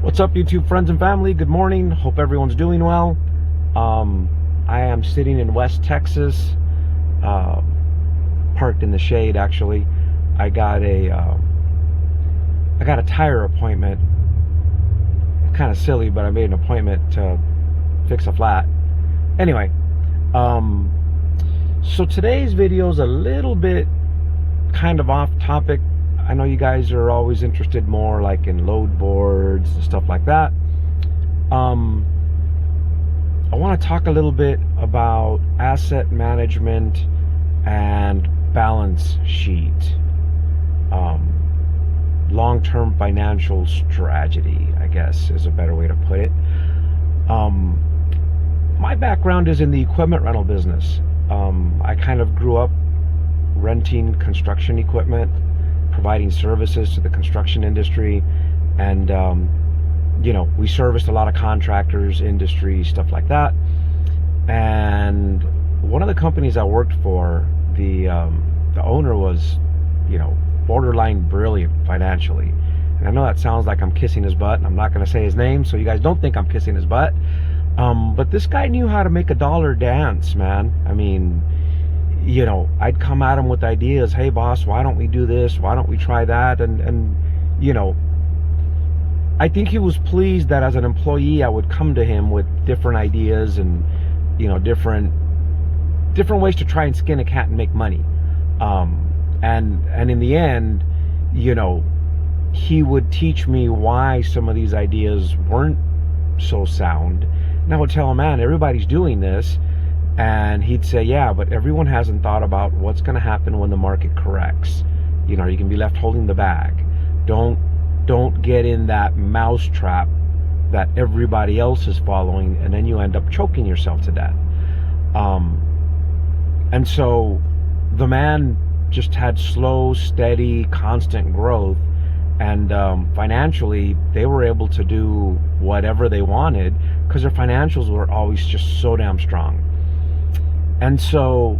What's up, YouTube friends and family? Good morning. Hope everyone's doing well. I am sitting in West Texas, parked in the shade. Actually, I got a tire appointment. Kind of silly, but I made an appointment to fix a flat. Anyway, so today's video is a little bit kind of off topic. I know you guys are always interested more like in load boards and stuff like that. I want to talk a little bit about asset management and balance sheet, long-term financial strategy, I guess is a better way to put it. My background is in the equipment rental business. I kind of grew up renting construction equipment, providing services to the construction industry, and we serviced a lot of contractors, industry, stuff like that. And one of the companies I worked for, the owner was, borderline brilliant financially. And I know that sounds like I'm kissing his butt, and I'm not going to say his name, so you guys don't think I'm kissing his butt. But this guy knew how to make a dollar dance, man. I mean, I'd come at him with ideas. Hey, boss, why don't we do this? Why don't we try that? And I think he was pleased that as an employee, I would come to him with different ideas and, different ways to try and skin a cat and make money. And in the end, he would teach me why some of these ideas weren't so sound. And I would tell him, man, everybody's doing this. And he'd say, yeah, but everyone hasn't thought about what's going to happen when the market corrects. You can be left holding the bag. Don't get in that mouse trap that everybody else is following, and then you end up choking yourself to death. And so the man just had slow, steady, constant growth, and financially they were able to do whatever they wanted because their financials were always just so damn strong. And so,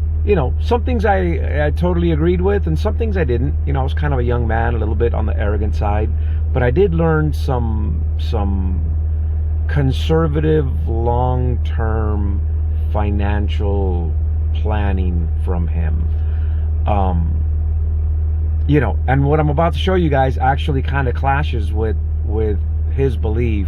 some things I totally agreed with, and some things I didn't. I was kind of a young man, a little bit on the arrogant side, but I did learn some conservative, long-term financial planning from him. And what I'm about to show you guys actually kind of clashes with his belief.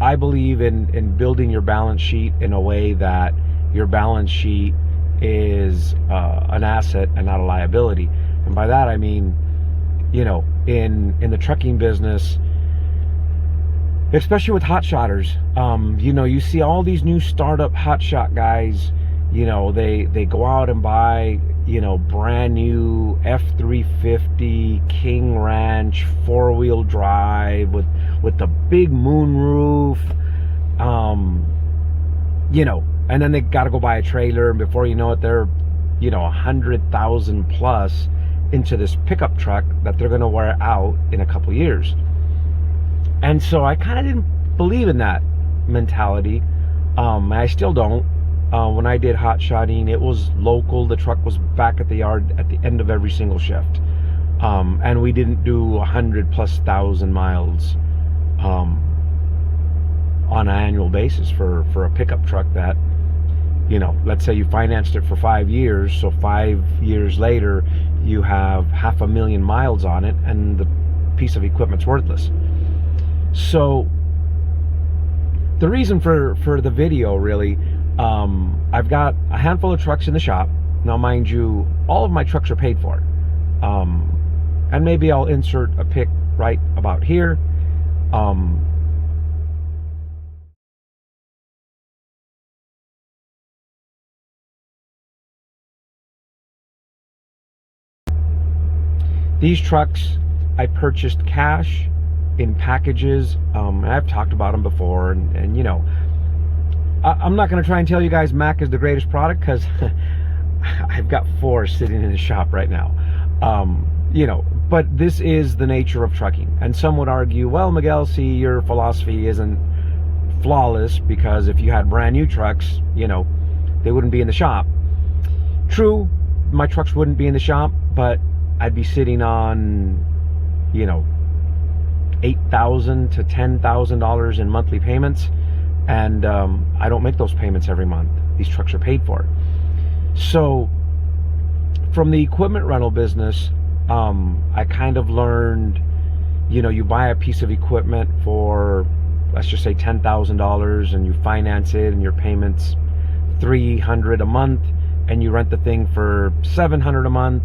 I believe in building your balance sheet in a way that your balance sheet is an asset and not a liability. And by that I mean, in the trucking business, especially with hotshotters, you see all these new startup hotshot guys. They go out and buy brand new F-350 King Ranch 4-wheel drive with the big moon roof, and then they got to go buy a trailer, and before you know it, they're 100,000 plus into this pickup truck that they're going to wear out in a couple years. And so I kind of didn't believe in that mentality. I still don't. When I did hot shotting, it was local. The truck was back at the yard at the end of every single shift. And we didn't do 100,000+ miles on an annual basis for a pickup truck that, let's say you financed it for 5 years. So 5 years later, you have 500,000 miles on it, and the piece of equipment's worthless. So the reason for the video, really, I've got a handful of trucks in the shop. Now, mind you, all of my trucks are paid for. And maybe I'll insert a pic right about here. These trucks I purchased cash in packages. And I've talked about them before, and I'm not going to try and tell you guys Mac is the greatest product, because I've got 4 sitting in the shop right now. But this is the nature of trucking. And some would argue, well, Miguel, see, your philosophy isn't flawless, because if you had brand new trucks, they wouldn't be in the shop. True, my trucks wouldn't be in the shop, but I'd be sitting on, $8,000 to $10,000 in monthly payments, and I don't make those payments every month. These trucks are paid for. So from the equipment rental business, I kind of learned, you buy a piece of equipment for, let's just say $10,000, and you finance it, and your payments $300 a month, and you rent the thing for $700 a month.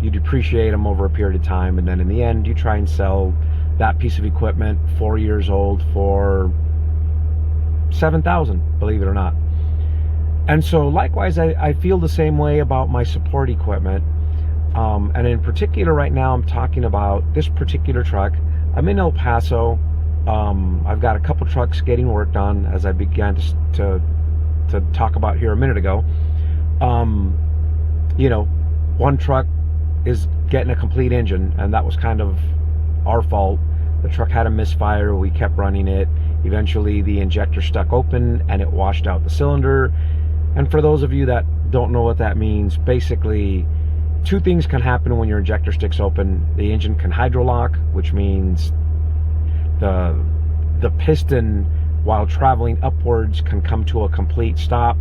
You depreciate them over a period of time, and then in the end you try and sell that piece of equipment 4 years old for $7,000, believe it or not. And so likewise, I feel the same way about my support equipment. And in particular right now, I'm talking about this particular truck. I'm in El Paso. I've got a couple trucks getting worked on, as I began to talk about here a minute ago. One truck is getting a complete engine, and that was kind of our fault. The truck had a misfire. We kept running it. Eventually the injector stuck open and it washed out the cylinder. And for those of you that don't know what that means, basically two things can happen when your injector sticks open. The engine can hydrolock, which means the piston, while traveling upwards, can come to a complete stop,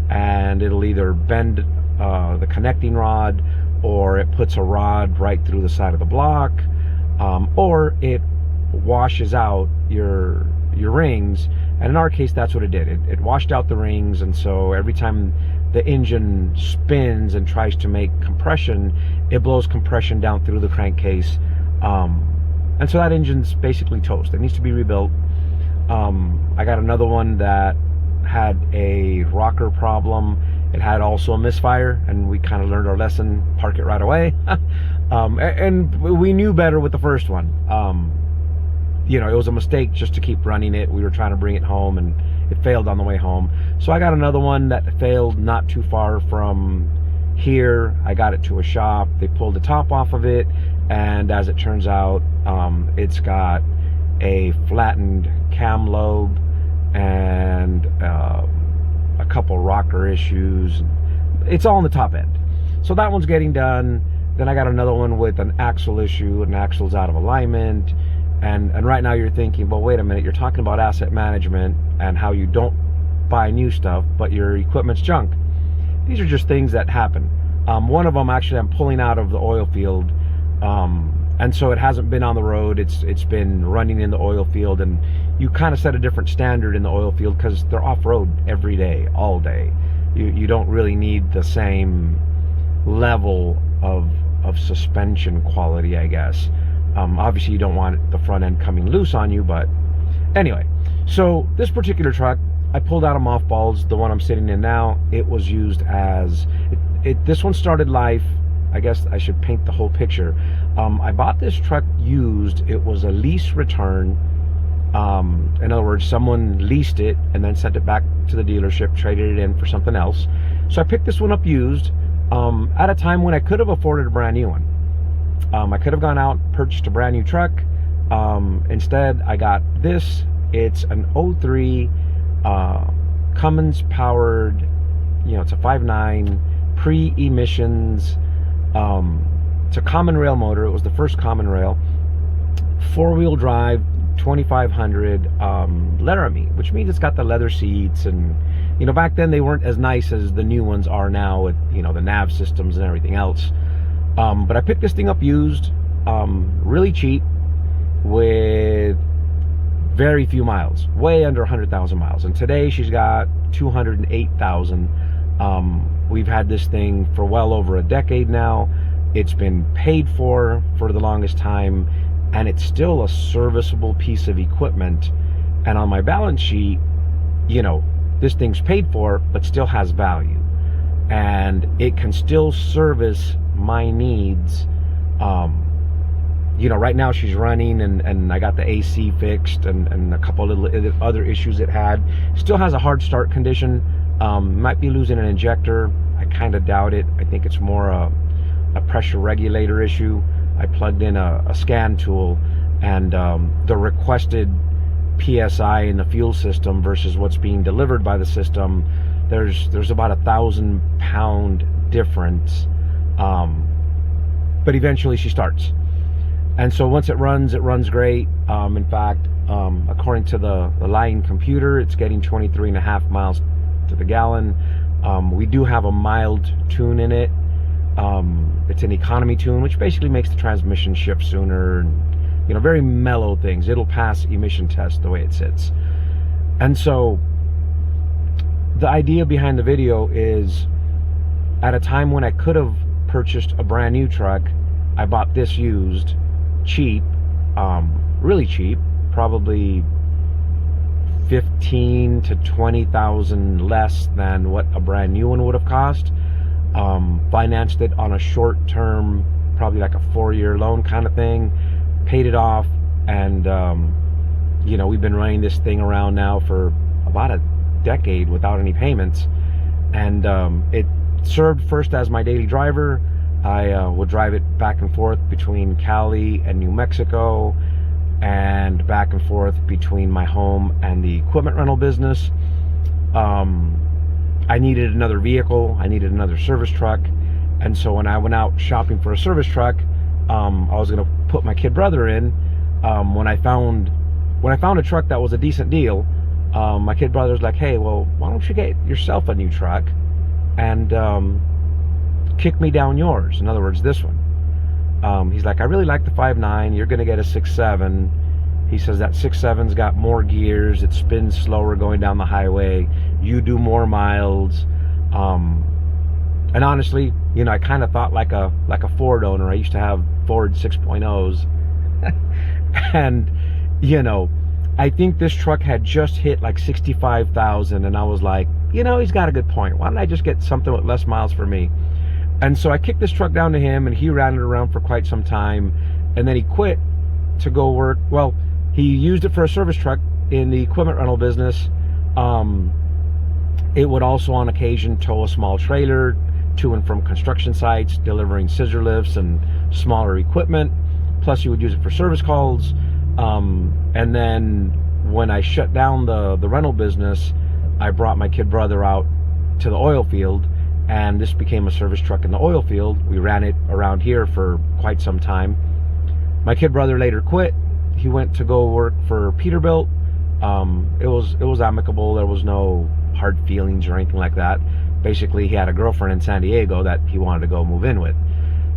and it'll either bend the connecting rod, or it puts a rod right through the side of the block, or it washes out your rings. And in our case, that's what it did. It washed out the rings, and so every time the engine spins and tries to make compression, it blows compression down through the crankcase, and so that engine's basically toast. It needs to be rebuilt. I got another one that had a rocker problem. It had also a misfire, and we kind of learned our lesson: park it right away. And we knew better with the first one. It was a mistake just to keep running it. We were trying to bring it home, and it failed on the way home. So I got another one that failed not too far from here. I got it to a shop. They pulled the top off of it, and as it turns out, it's got a flattened cam lobe and a couple rocker issues. It's all on the top end. So that one's getting done. Then I got another one with an axle issue. An axle's out of alignment. And right now you're thinking, well, wait a minute, you're talking about asset management and how you don't buy new stuff, but your equipment's junk. These are just things that happen. One of them, actually, I'm pulling out of the oil field, and so it hasn't been on the road. It's been running in the oil field, and you kind of set a different standard in the oil field because they're off-road every day, all day. You don't really need the same level of suspension quality, I guess. Obviously you don't want the front end coming loose on you, but anyway. So this particular truck, I pulled out of mothballs. The one I'm sitting in now, it was used as this one started life. I guess I should paint the whole picture. I bought this truck used. It was a lease return. In other words, someone leased it and then sent it back to the dealership, traded it in for something else. So I picked this one up used at a time when I could have afforded a brand new one. I could have gone out, purchased a brand new truck. Instead, I got this. It's an 03 Cummins powered, it's a 5.9 pre-emissions. It's a common rail motor. It was the first common rail, 4-wheel drive, 2500 Laramie, which means it's got the leather seats, and back then they weren't as nice as the new ones are now with the nav systems and everything else. But I picked this thing up used, really cheap, with very few miles, way under 100,000 miles. And today she's got 208,000. We've had this thing for well over a decade now. It's been paid for the longest time, and it's still a serviceable piece of equipment. And on my balance sheet, this thing's paid for, but still has value, and it can still service my needs. Right now she's running, and I got the AC fixed, and a couple of other issues it had. Still has a hard start condition. Might be losing an injector. I kind of doubt it. I think it's more a pressure regulator issue. I plugged in a scan tool, and the requested PSI in the fuel system versus what's being delivered by the system, there's about 1,000 pound difference. But eventually she starts. And so once it runs great. In fact, according to the line computer, it's getting 23.5 miles to the gallon. We do have a mild tune in it. It's an economy tune, which basically makes the transmission shift sooner, and very mellow things. It'll pass emission test the way it sits. And so the idea behind the video is, at a time when I could have purchased a brand new truck, I bought this used, cheap, really cheap, probably 15 to 20,000 less than what a brand new one would have cost. Financed it on a short-term, probably like a 4-year loan kind of thing, paid it off, and we've been running this thing around now for about a decade without any payments. And it served first as my daily driver. I would drive it back and forth between Cali and New Mexico, and back and forth between my home and the equipment rental business. I needed another vehicle. I needed another service truck. And so when I went out shopping for a service truck, I was going to put my kid brother in. When I found a truck that was a decent deal, my kid brother's like, hey, well, why don't you get yourself a new truck and kick me down yours? In other words, this one. He's like, I really like the 5.9. You're going to get a 6.7. He says that 6.7's got more gears. It spins slower going down the highway. You do more miles. And honestly, I kind of thought like a Ford owner. I used to have Ford 6.0s. And, I think this truck had just hit like 65,000. And I was like, he's got a good point. Why don't I just get something with less miles for me? And so I kicked this truck down to him, and he ran it around for quite some time. And then he quit to go work. Well, he used it for a service truck in the equipment rental business. It would also on occasion tow a small trailer to and from construction sites, delivering scissor lifts and smaller equipment. Plus he would use it for service calls. And then when I shut down the rental business, I brought my kid brother out to the oil field, and this became a service truck in the oil field. We ran it around here for quite some time. My kid brother later quit. He went to go work for Peterbilt. It was amicable. There was no hard feelings or anything like that. Basically, he had a girlfriend in San Diego that he wanted to go move in with.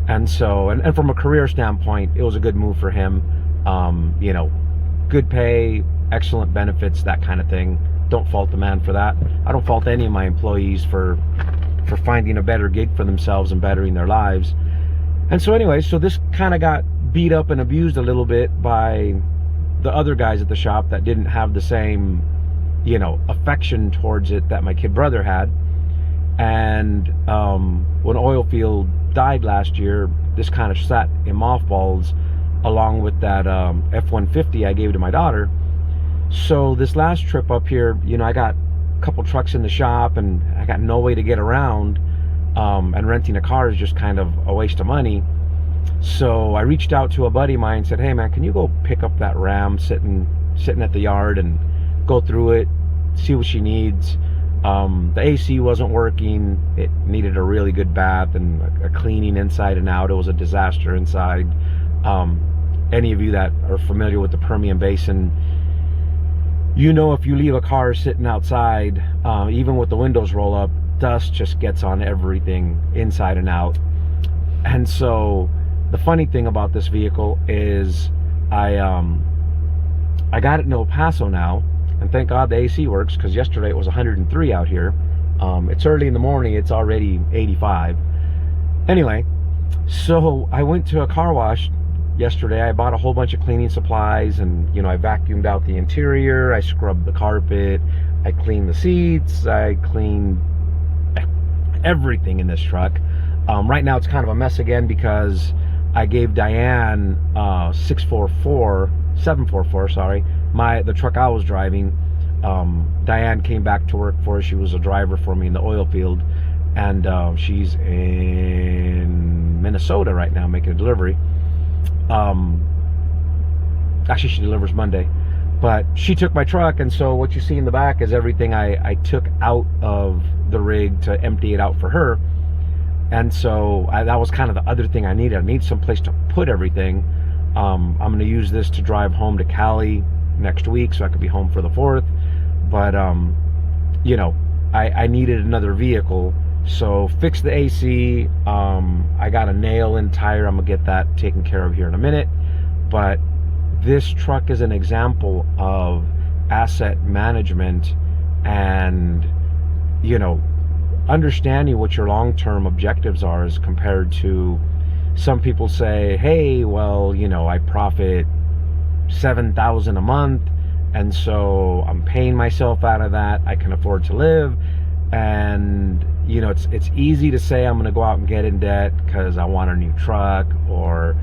And so, and from a career standpoint, it was a good move for him. Good pay, excellent benefits, that kind of thing. Don't fault the man for that. I don't fault any of my employees for finding a better gig for themselves and bettering their lives. And so anyway, so this kind of got beat up and abused a little bit by the other guys at the shop that didn't have the same, affection towards it that my kid brother had. And when Oilfield died last year, this kind of sat in mothballs along with that F-150 I gave to my daughter. So this last trip up here, I got a couple trucks in the shop and I got no way to get around, and renting a car is just kind of a waste of money. So I reached out to a buddy of mine and said, hey man, can you go pick up that Ram sitting at the yard and go through it, see what she needs. The AC wasn't working. It needed a really good bath and a cleaning inside and out. It was a disaster inside. Any of you that are familiar with the Permian Basin, if you leave a car sitting outside, even with the windows roll up, dust just gets on everything inside and out. And so the funny thing about this vehicle is I got it in El Paso now, and thank God the AC works, because yesterday it was 103 out here. It's early in the morning, it's already 85. Anyway, so I went to a car wash yesterday. I bought a whole bunch of cleaning supplies, and I vacuumed out the interior, I scrubbed the carpet, I cleaned the seats, I cleaned everything in this truck. Right now it's kind of a mess again because I gave Diane 744, sorry, the truck I was driving. Diane came back to work for us. She was a driver for me in the oil field, and she's in Minnesota right now making a delivery. Actually, she delivers Monday, but she took my truck, and so what you see in the back is everything I took out of the rig to empty it out for her. And so that was kind of the other thing I needed. I need some place to put everything. I'm going to use this to drive home to Cali next week so I could be home for the 4th. But, you know, I needed another vehicle. So fix the AC. I got a nail in tire. I'm going to get that taken care of here in a minute. But this truck is an example of asset management and, you know, understanding what your long-term objectives are as compared to some people say, hey, well, you know, I profit $7,000 a month, and so I'm paying myself out of that. I can afford to live. And, you know, it's easy to say I'm going to go out and get in debt because I want a new truck, or,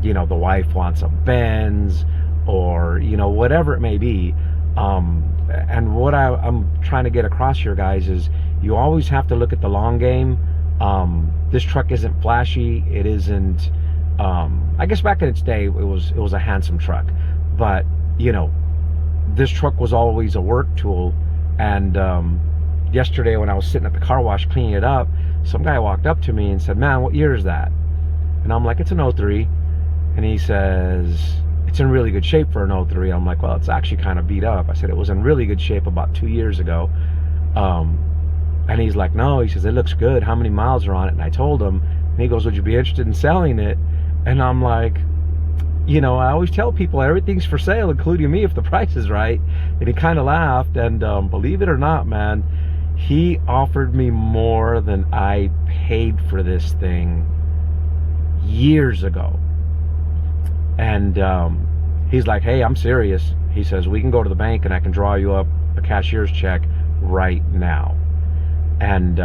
you know, the wife wants a Benz, or, you know, whatever it may be. And what I'm trying to get across here, guys, is you always have to look at the long game. This truck isn't flashy. It isn't, I guess back in its day, it was a handsome truck. But, you know, this truck was always a work tool. And yesterday when I was sitting at the car wash cleaning it up, some guy walked up to me and said, man, what year is that? And I'm like, it's an 03. And he says, it's in really good shape for an 03. I'm like, well, it's actually kind of beat up. I said, it was in really good shape about 2 years ago. And he's like, no, he says, it looks good. How many miles are on it? And I told him, and he goes, would you be interested in selling it? And I'm like, you know, I always tell people everything's for sale, including me, if the price is right. And he kind of laughed. And believe it or not, man, he offered me more than I paid for this thing years ago. And he's like, hey, I'm serious. He says, we can go to the bank and I can draw you up a cashier's check right now. And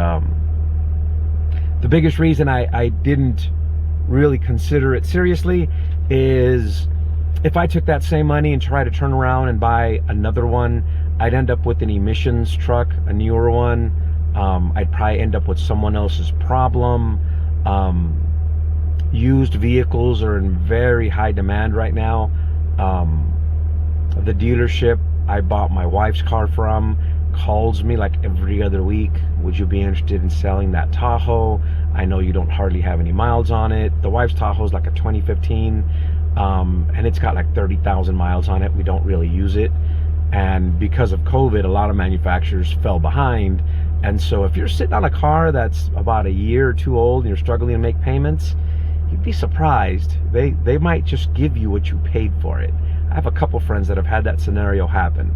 the biggest reason I didn't really consider it seriously is if I took that same money and tried to turn around and buy another one, I'd end up with an emissions truck, a newer one. I'd probably end up with someone else's problem. Used vehicles are in very high demand right now. The dealership I bought my wife's car from calls me like every other week. Would you be interested in selling that Tahoe? I know you don't hardly have any miles on it. The wife's Tahoe is like a 2015, and it's got like 30,000 miles on it. We don't really use it. And because of COVID, a lot of manufacturers fell behind. And so if you're sitting on a car that's about a year or two old and you're struggling to make payments, you'd be surprised. They might just give you what you paid for it. I have a couple friends that have had that scenario happen.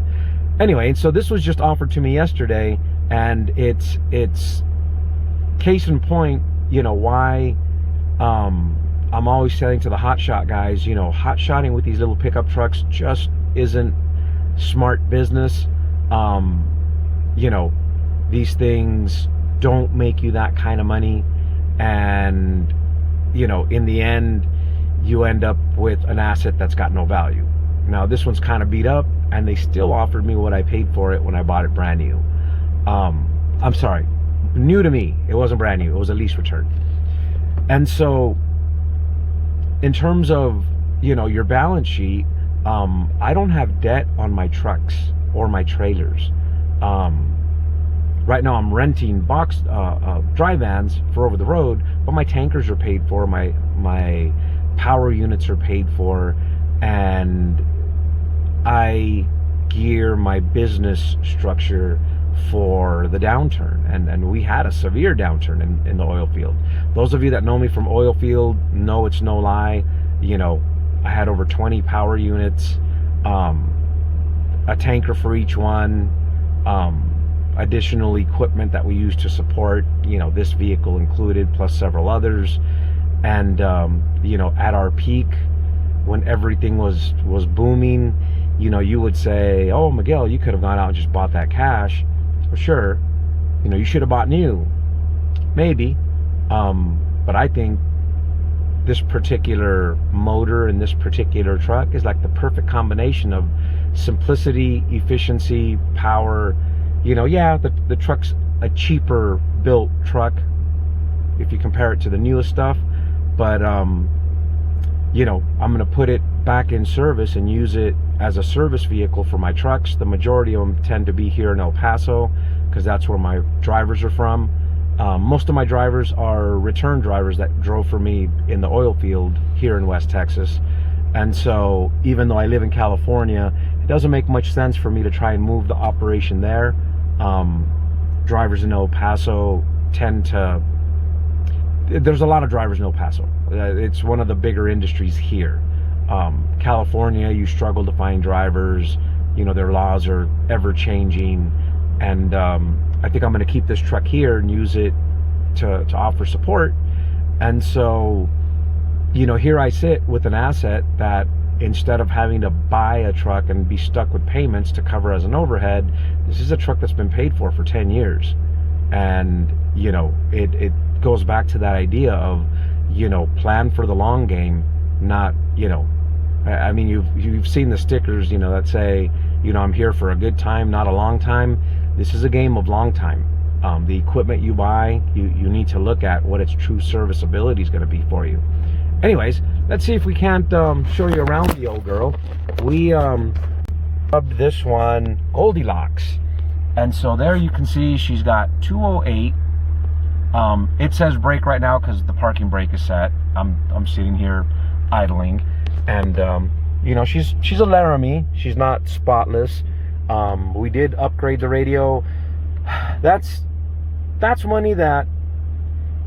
Anyway, so this was just offered to me yesterday, and it's case in point, you know, why I'm always saying to the hotshot guys, you know, hotshotting with these little pickup trucks just isn't smart business. You know, these things don't make you that kind of money, and, you know, in the end, you end up with an asset that's got no value. Now, this one's kind of beat up, and they still offered me what I paid for it when I bought it brand new. I'm sorry, new to me. It wasn't brand new. It was a lease return. And so, in terms of, you know, your balance sheet, I don't have debt on my trucks or my trailers. Right now, I'm renting dry vans for over the road, but my tankers are paid for. My power units are paid for, and I gear my business structure for the downturn, and we had a severe downturn in the oil field. Those of you that know me from oil field know it's no lie. You know, I had over 20 power units, a tanker for each one, additional equipment that we use to support, you know, this vehicle included, plus several others. And you know, at our peak, when everything was booming, you know, you would say, oh, Miguel, you could have gone out and just bought that cash. Well, sure, you know, you should have bought new, maybe, but I think this particular motor and this particular truck is like the perfect combination of simplicity, efficiency, power. You know, yeah, the truck's a cheaper built truck if you compare it to the newest stuff, but you know, I'm going to put it back in service and use it as a service vehicle for my trucks. The majority of them tend to be here in El Paso because that's where my drivers are from. Most of my drivers are return drivers that drove for me in the oil field here in West Texas. And so even though I live in California, it doesn't make much sense for me to try and move the operation there. Drivers in El Paso tend to, there's a lot of drivers in El Paso. It's one of the bigger industries here. California, you struggle to find drivers. You know, their laws are ever changing. And I think I'm going to keep this truck here and use it to offer support. And so, you know, here I sit with an asset that, instead of having to buy a truck and be stuck with payments to cover as an overhead, this is a truck that's been paid for 10 years. And, you know, it goes back to that idea of, you know, plan for the long game, not, you know, I mean, you've seen the stickers, you know, that say, you know, I'm here for a good time, not a long time. This is a game of long time. The equipment you buy, you need to look at what its true serviceability is going to be for you. Anyways, let's see if we can't show you around the old girl. We dubbed this one Goldilocks. And so there you can see she's got 208. It says brake right now because the parking brake is set. I'm sitting here idling. And you know, she's a Laramie. She's not spotless. We did upgrade the radio. That's money that,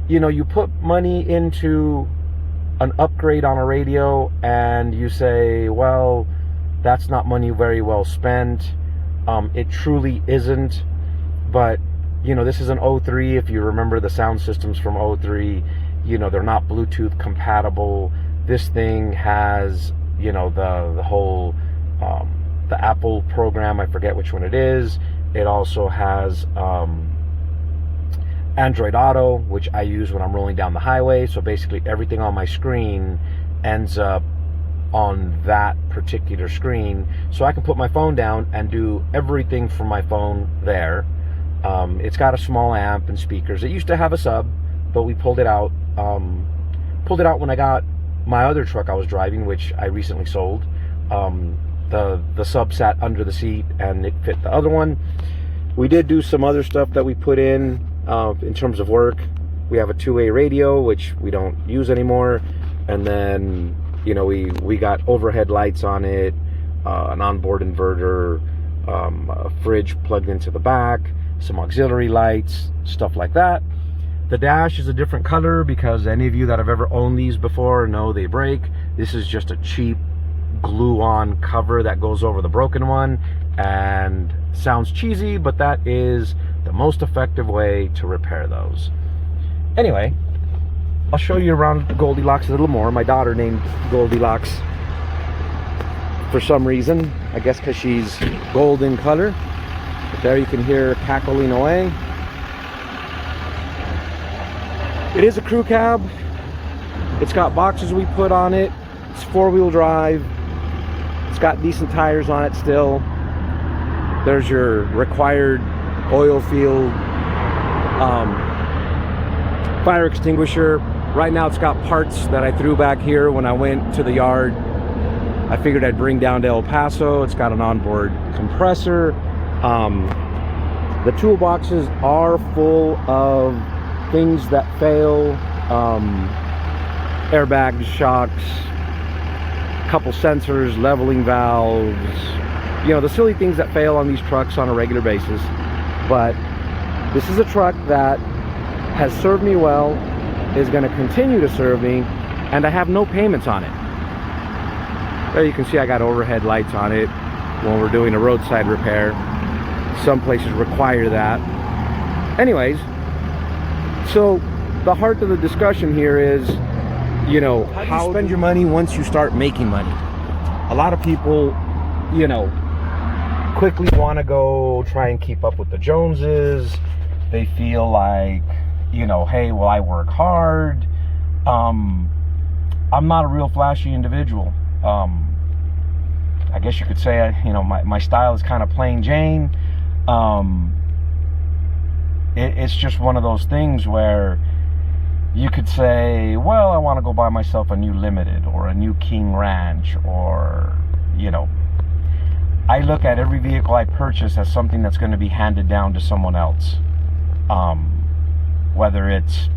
you know, you put money into an upgrade on a radio and you say, well, that's not money very well spent. It truly isn't. But, you know, this is an 03. If you remember the sound systems from 03, you know, they're not Bluetooth compatible. This thing has, you know, the whole the Apple program, I forget which one it is. It also has Android Auto, which I use when I'm rolling down the highway. So basically everything on my screen ends up on that particular screen. So I can put my phone down and do everything from my phone there. It's got a small amp and speakers. It used to have a sub, but we pulled it out. Pulled it out when I got my other truck I was driving, which I recently sold. The sub sat under the seat and it fit the other one. We did do some other stuff that we put in terms of work. We have a two-way radio, which we don't use anymore. And then, you know, we got overhead lights on it, an onboard inverter, a fridge plugged into the back, some auxiliary lights, stuff like that. The dash is a different color because any of you that have ever owned these before know they break. This is just a cheap glue-on cover that goes over the broken one, and sounds cheesy, but that is the most effective way to repair those. Anyway, I'll show you around Goldilocks a little more. My daughter named Goldilocks for some reason, I guess because she's gold in color. But there you can hear her cackling away. It is a crew cab. It's got boxes we put on it. It's four-wheel drive. It's got decent tires on it still. There's your required oil field fire extinguisher. Right now it's got parts that I threw back here when I went to the yard. I figured I'd bring down to El Paso. It's got an onboard compressor. The toolboxes are full of things that fail, airbags, shocks, couple sensors, leveling valves, you know, the silly things that fail on these trucks on a regular basis. But this is a truck that has served me well, is going to continue to serve me, and I have no payments on it. There you can see I got overhead lights on it when we're doing a roadside repair. Some places require that. Anyways, so the heart of the discussion here is, you know, how do you spend your money once you start making money? A lot of people, you know, quickly want to go try and keep up with the Joneses. They feel like, you know, hey, well, I work hard. I'm not a real flashy individual. I guess you could say, you know, my style is kind of plain Jane. It's just one of those things where you could say, well, I want to go buy myself a new Limited or a new King Ranch, or, you know, I look at every vehicle I purchase as something that's going to be handed down to someone else. Whether it's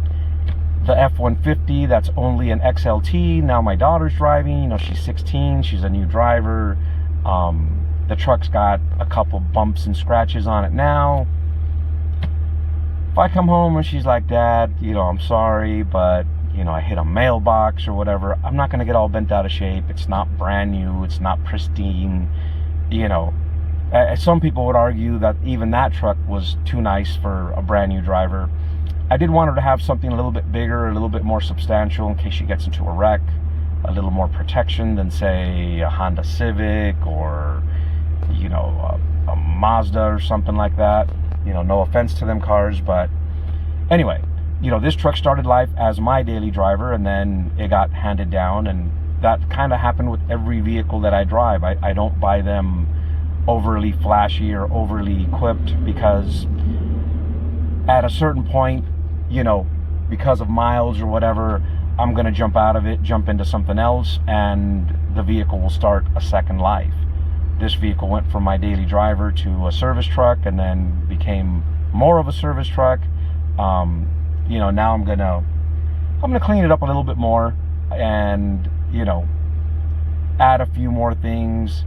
the F-150 that's only an XLT. Now my daughter's driving, you know, she's 16, she's a new driver. The truck's got a couple bumps and scratches on it now. If I come home and she's like, Dad, you know, I'm sorry, but, you know, I hit a mailbox or whatever, I'm not going to get all bent out of shape. It's not brand new. It's not pristine. You know, some people would argue that even that truck was too nice for a brand new driver. I did want her to have something a little bit bigger, a little bit more substantial in case she gets into a wreck, a little more protection than, say, a Honda Civic or, you know, a Mazda or something like that. You know, no offense to them cars, but anyway, you know, this truck started life as my daily driver, and then it got handed down, and that kind of happened with every vehicle that I drive. I don't buy them overly flashy or overly equipped, because at a certain point, you know, because of miles or whatever, I'm going to jump out of it, jump into something else, and the vehicle will start a second life. This vehicle went from my daily driver to a service truck, and then became more of a service truck. You know, now I'm gonna clean it up a little bit more, and, you know, add a few more things,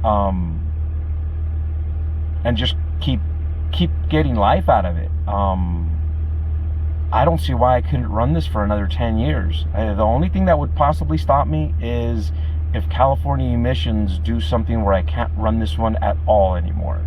and just keep getting life out of it. I don't see why I couldn't run this for another 10 years. The only thing that would possibly stop me is if California emissions do something where I can't run this one at all anymore,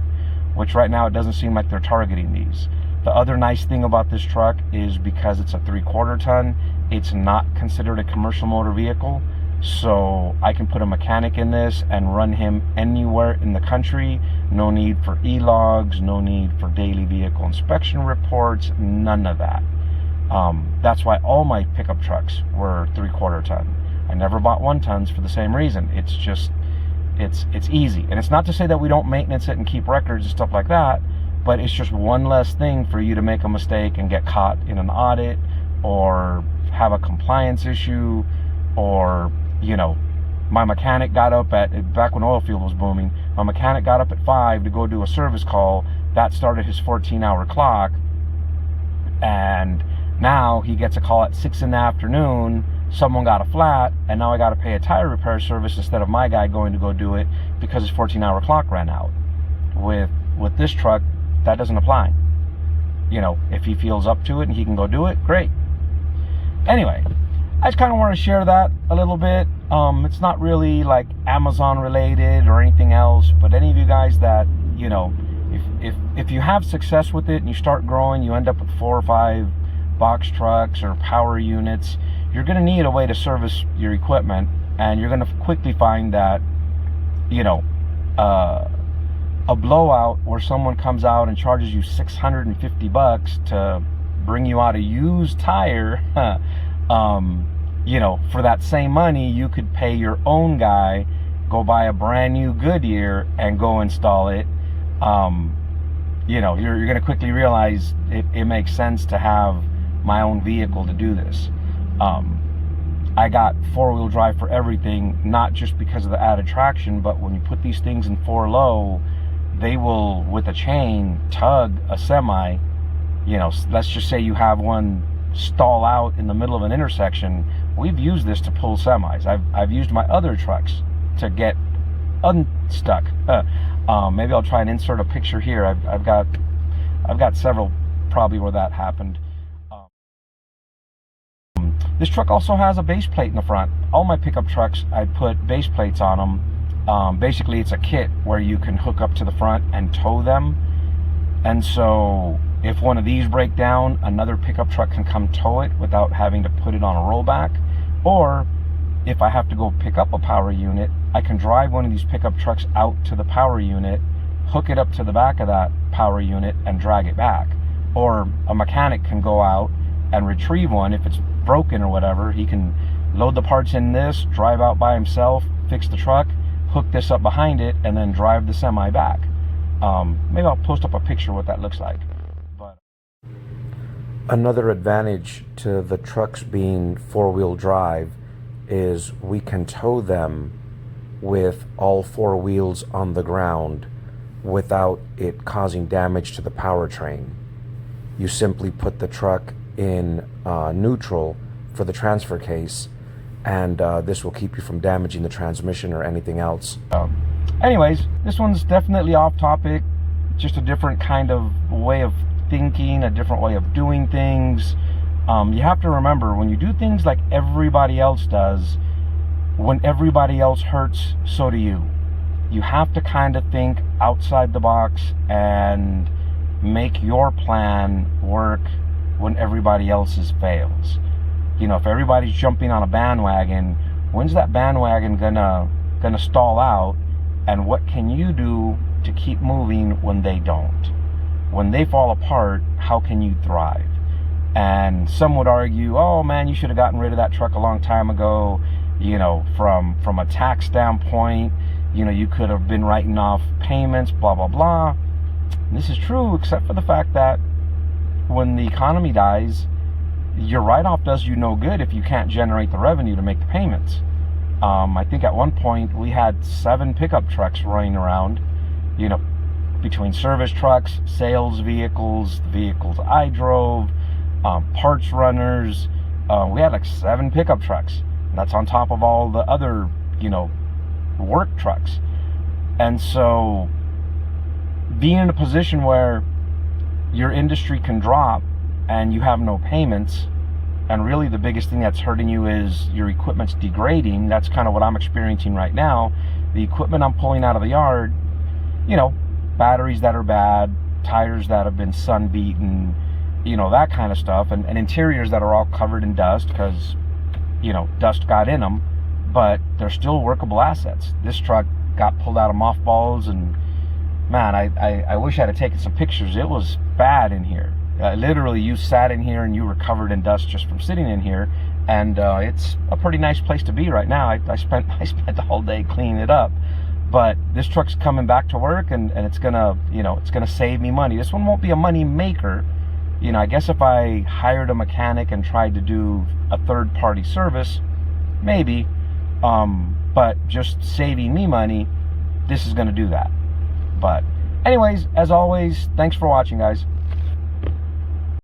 which right now it doesn't seem like they're targeting these. The other nice thing about this truck is because it's a 3/4 ton, it's not considered a commercial motor vehicle, so I can put a mechanic in this and run him anywhere in the country. No need for e-logs, no need for daily vehicle inspection reports, none of that. That's why all my pickup trucks were 3/4 ton. I never bought 1 tons for the same reason. It's just, it's easy. And it's not to say that we don't maintenance it and keep records and stuff like that, but it's just one less thing for you to make a mistake and get caught in an audit, or have a compliance issue, or, you know, my mechanic got up at, back when oil field was booming, my mechanic got up at 5 to go do a service call. That started his 14-hour clock, and now he gets a call at 6 in the afternoon. Someone got a flat, and now I got to pay a tire repair service instead of my guy going to go do it because his 14-hour clock ran out. With this truck, that doesn't apply. You know, if he feels up to it and he can go do it, great. Anyway, I just kind of want to share that a little bit. It's not really like Amazon related or anything else, but any of you guys that, you know, if you have success with it and you start growing, you end up with 4 or 5 box trucks or power units, you're going to need a way to service your equipment, and you're going to quickly find that, you know, a blowout where someone comes out and charges you $650 to bring you out a used tire, you know, for that same money, you could pay your own guy, go buy a brand new Goodyear and go install it. You know, you're going to quickly realize it makes sense to have my own vehicle to do this. I got 4-wheel drive for everything, not just because of the added traction, but when you put these things in 4-low, they will, with a chain, tug a semi. You know, let's just say you have one stall out in the middle of an intersection. We've used this to pull semis. I've used my other trucks to get unstuck. Maybe I'll try and insert a picture here. I've got several probably where that happened. This truck also has a base plate in the front. All my pickup trucks, I put base plates on them. Basically, it's a kit where you can hook up to the front and tow them. And so if one of these break down, another pickup truck can come tow it without having to put it on a rollback. Or if I have to go pick up a power unit, I can drive one of these pickup trucks out to the power unit, hook it up to the back of that power unit, and drag it back. Or a mechanic can go out and retrieve one. If it's broken or whatever, he can load the parts in this, drive out by himself, fix the truck, hook this up behind it, and then drive the semi back. Maybe I'll post up a picture of what that looks like. But another advantage to the trucks being 4-wheel drive is we can tow them with all 4 wheels on the ground without it causing damage to the powertrain. You simply put the truck in neutral for the transfer case, and this will keep you from damaging the transmission or anything else. Anyways, this one's definitely off topic, just a different kind of way of thinking, a different way of doing things. You have to remember, when you do things like everybody else does, when everybody else hurts, so do you. You have to kind of think outside the box and make your plan work when everybody else's fails. You know, if everybody's jumping on a bandwagon, when's that bandwagon gonna stall out? And what can you do to keep moving when they don't? When they fall apart, how can you thrive? And some would argue, oh man, you should have gotten rid of that truck a long time ago. You know, from a tax standpoint, you know, you could have been writing off payments, blah, blah, blah. And this is true, except for the fact that when the economy dies, your write-off does you no good if you can't generate the revenue to make the payments. I think at one point we had 7 pickup trucks running around, you know, between service trucks, sales vehicles, the vehicles I drove, parts runners. We had like 7 pickup trucks. And that's on top of all the other, you know, work trucks. And so being in a position where your industry can drop and you have no payments, and really the biggest thing that's hurting you is your equipment's degrading. That's kind of what I'm experiencing right now. The equipment I'm pulling out of the yard, you know, batteries that are bad, tires that have been sun beaten, you know, that kind of stuff, and interiors that are all covered in dust because, you know, dust got in them, but they're still workable assets. This truck got pulled out of mothballs, and man, I wish I had taken some pictures. It was bad in here. Literally, you sat in here and you were covered in dust just from sitting in here, and it's a pretty nice place to be right now. I spent the whole day cleaning it up, but this truck's coming back to work, and it's gonna, you know, it's gonna save me money. This one won't be a money maker. You know, I guess if I hired a mechanic and tried to do a third-party service, maybe, but just saving me money, this is gonna do that. But anyways, as always, thanks for watching, guys.